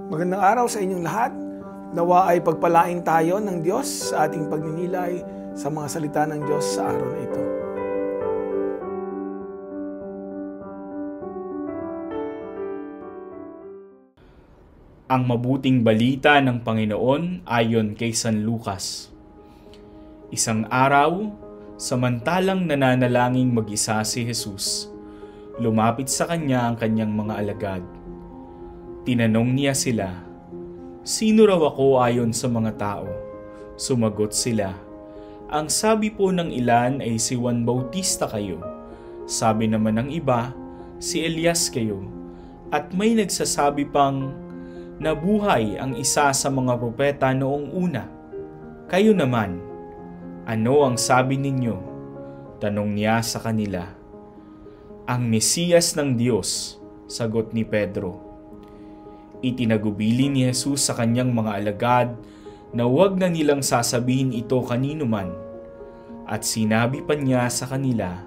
Magandang araw sa inyong lahat. Nawa ay pagpalain tayo ng Diyos sa ating pagninilay sa mga salita ng Diyos sa araw na ito. Ang mabuting balita ng Panginoon ayon kay San Lucas. Isang araw, samantalang nananalangin mag-isa si Jesus, lumapit sa kanya ang kanyang mga alagad. Tinanong niya sila, "Sino raw ako ayon sa mga tao?" Sumagot sila, "Ang sabi po ng ilan ay si Juan Bautista kayo. Sabi naman ng iba, si Elias kayo. At may nagsasabi pang, nabuhay ang isa sa mga propeta noong una. Kayo naman, ano ang sabi ninyo?" Tanong niya sa kanila. "Ang Mesiyas ng Diyos," sagot ni Pedro. Itinagubili ni Jesus sa kanyang mga alagad na huwag na nilang sasabihin ito kanino man. At sinabi pa niya sa kanila,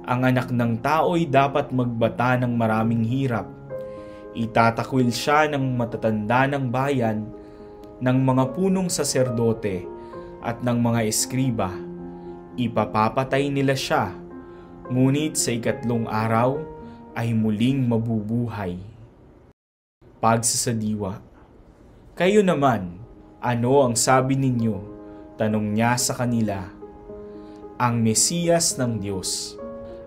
"Ang anak ng tao'y dapat magbata ng maraming hirap. Itatakwil siya ng matatanda ng bayan, ng mga punong saserdote at ng mga eskriba. Ipapapatay nila siya, ngunit sa ikatlong araw ay muling mabubuhay." Pagsasadiwa. Kayo naman, ano ang sabi ninyo? Tanong niya sa kanila. Ang Mesiyas ng Diyos.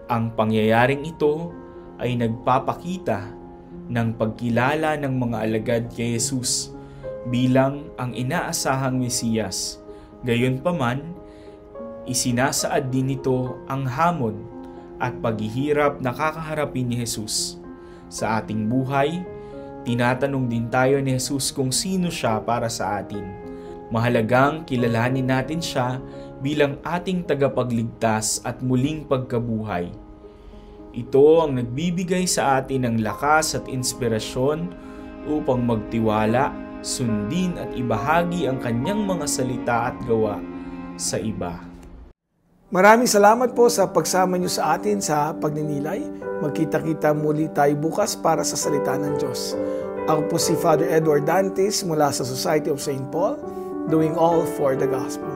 Ang pangyayaring ito ay nagpapakita ng pagkilala ng mga alagad kay Jesus bilang ang inaasahang Mesiyas. Gayunpaman, isinasaad din nito ang hamon at paghihirap na kakaharapin ni Jesus. Sa ating buhay, tinatanong din tayo ni Jesus kung sino siya para sa atin. Mahalagang kilalanin natin siya bilang ating tagapagligtas at muling pagkabuhay. Ito ang nagbibigay sa atin ng lakas at inspirasyon upang magtiwala, sundin at ibahagi ang kanyang mga salita at gawa sa iba. Maraming salamat po sa pagsama niyo sa atin sa pagninilay. Magkita-kita muli tayo bukas para sa salita ng Diyos. Ako po si Father Edward Dantes mula sa Society of St. Paul, doing all for the gospel.